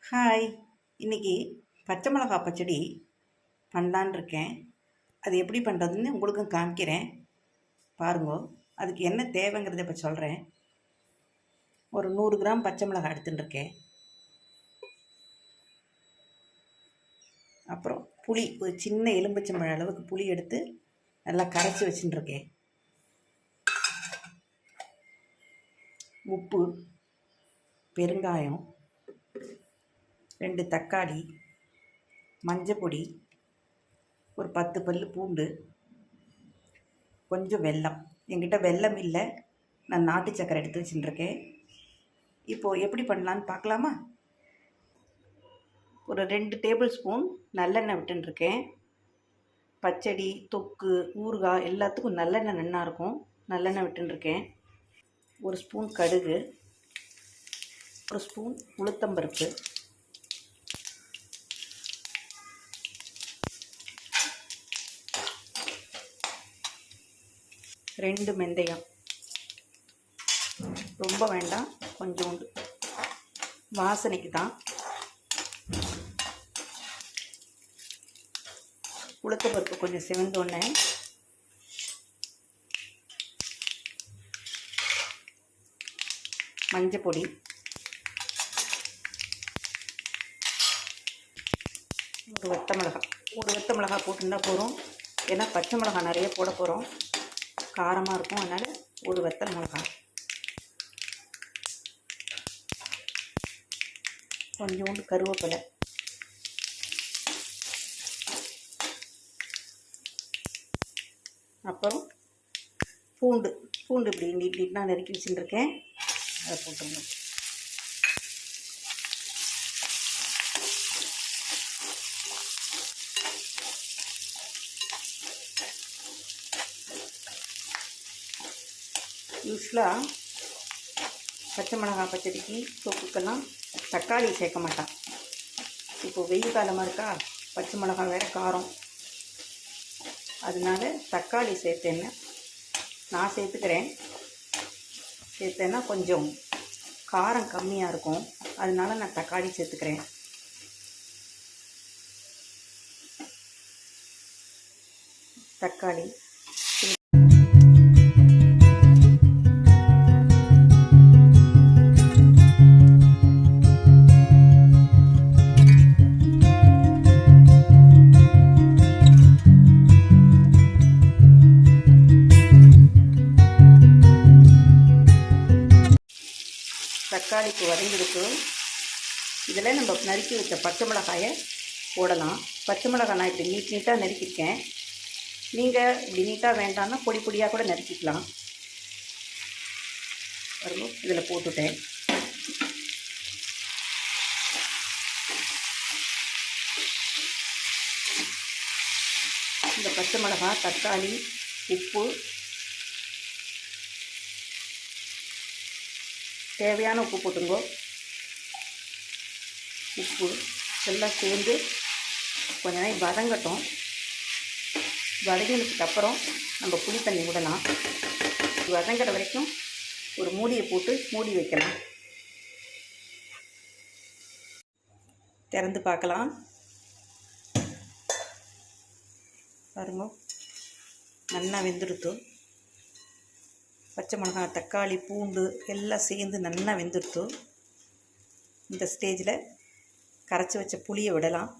Hi, இன்றைக்கி பச்சை மிளகா பச்சடி பண்ணலான் இருக்கேன். அது எப்படி பண்ணுறதுன்னு உங்களுக்கும் காமிக்கிறேன் பாருங்கோ. அதுக்கு என்ன தேவைங்கிறத இப்போ சொல்கிறேன். ஒரு 100 கிராம் பச்சை மிளகா எடுத்துட்டுருக்கேன். அப்புறம் புளி, ஒரு சின்ன எலும்புச்சம்பழம் அளவுக்கு புளி எடுத்து நல்லா கரைச்சி வச்சுட்டுருக்கேன். உப்பு, பெருங்காயம், 2 தக்காளி, மஞ்சள் பொடி, ஒரு 10 பல் பூண்டு, கொஞ்சம் வெல்லம். என்கிட்ட வெல்லம் இல்லை, நான் நாட்டு சக்கரை எடுத்து வச்சுட்டுருக்கேன். இப்போது எப்படி பண்ணலான்னு பார்க்கலாமா? ஒரு 2 டேபிள் ஸ்பூன் நல்லெண்ணெய் விட்டுருக்கேன். பச்சடி, தொக்கு, ஊறுகாய் எல்லாத்துக்கும் நல்லெண்ணெய் நல்லாயிருக்கும். நல்லெண்ணெய் விட்டுருக்கேன். ஒரு ஸ்பூன் கடுகு, ஒரு ஸ்பூன் உளுத்தம்பருப்பு, 2 வெந்தயம். ரொம்ப வேண்டாம், கொஞ்சோண்டு வாசனைக்கு தான். உளுத்தம்பருப்பு கொஞ்சம் சிவந்தோடனே மஞ்சள் பொடி, ஒரு வத்த மிளகாய் போட்டுருந்தா போகிறோம். ஏன்னா பச்சை மிளகாய் நிறைய போட போகிறோம், காரமாக இருக்கும். அதனால் ஒரு வத்தல் மிளகாய், கொஞ்சோண்டு கருவேப்பிலை, அப்புறம் பூண்டு இப்படி நீட்டாக நறுக்கி வச்சுட்டுருக்கேன். அதை போட்டுருங்க. யூஸ்வலாக பச்சை மிளகாய் பச்சடிக்கு தொக்குக்கெல்லாம் தக்காளி சேர்க்க மாட்டான். இப்போது வெயில் காலமாக இருக்கா, பச்சை மிளகாய் வேறு காரம், அதனால தக்காளி சேர்த்தேன்னா நான் சேர்த்தேன்னா கொஞ்சம் காரம் கம்மியாக இருக்கும். அதனால நான் தக்காளி சேர்த்துக்கிறேன். தக்காளி தக்காளிக்கு வதங்கிடுச்சு. இதில் நம்ம நறுக்கி வச்ச பச்சை மிளகாயை போடலாம். பச்சை மிளகாய் நான் இப்படி நீட்டாக நறுக்கியிருக்கேன். நீங்கள் இப்படி நீட்டாக வேண்டாம்னா பொடி பொடியாக கூட நறுக்கிக்கலாம். பாருங்க, இதில் போட்டுட்டேன். இந்த பச்சை மிளகாய், தக்காளி, உப்பு, தேவையான உப்பு போட்டுங்கோ. உப்பு எல்லாம் சேர்ந்து கொஞ்ச நேரம் வதங்கட்டும். வதங்கினதுக்கப்புறம் நம்ம புளி தண்ணி விடலாம். வதங்கிற வரைக்கும் ஒரு மூடியை போட்டு மூடி வைக்கலாம். திறந்து பார்க்கலாம். பாருங்க, நல்லா வெந்துடுத்து. பச்சை மிளகாய், தக்காளி, பூண்டு எல்லாம் சேர்ந்து நல்லா வெந்துடுத்து. இந்த ஸ்டேஜில் கரைச்சி வச்ச புளியை விடலாம்.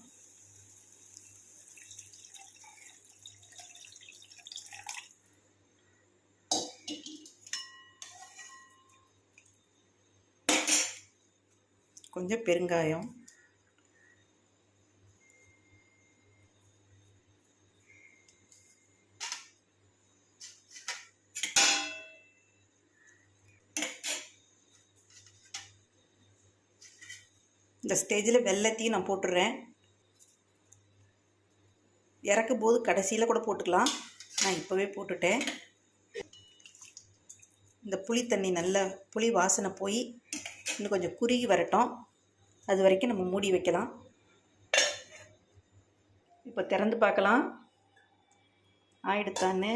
கொஞ்சம் பெருங்காயம், இந்த ஸ்டேஜில் வெல்லத்தையும் நான் போட்டுடுறேன். இறக்கும் போது கடைசியில் கூட போட்டுக்கலாம், நான் இப்போவே போட்டுட்டேன். இந்த புளி தண்ணி நல்ல புளி வாசனை போய் இன்னும் கொஞ்சம் குறுகி வரட்டும். அது வரைக்கும் நம்ம மூடி வைக்கலாம். இப்போ திறந்து பார்க்கலாம் ஆயிடுத்தான்னு.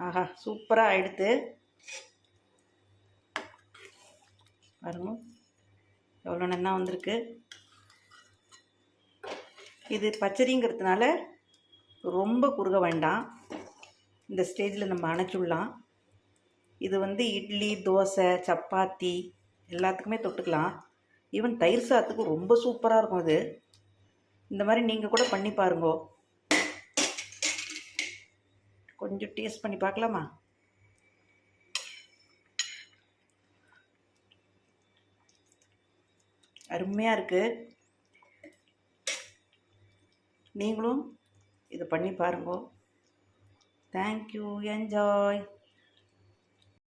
ஆஹா, சூப்பராக ஆயிடுத்து பாருங்க, எவ்வளோ நல்லா வந்திருக்கு. இது பச்சடிங்கிறதுனால ரொம்ப குறுக வேண்டாம். இந்த ஸ்டேஜில் நம்ம அணைச்சுடலாம். இது வந்து இட்லி, தோசை, சப்பாத்தி எல்லாத்துக்குமே தொட்டுக்கலாம். ஈவன் தயிர் சாதத்துக்கு ரொம்ப சூப்பராக இருக்கும் இது. இந்த மாதிரி நீங்கள் கூட பண்ணி பாருங்கோ. கொஞ்சம் டேஸ்ட் பண்ணி பார்க்கலாமா? அருமையாக இருக்குது. நீங்களும் இதை பண்ணி பாருங்கோ. தேங்க்யூ. என்ஜாய்.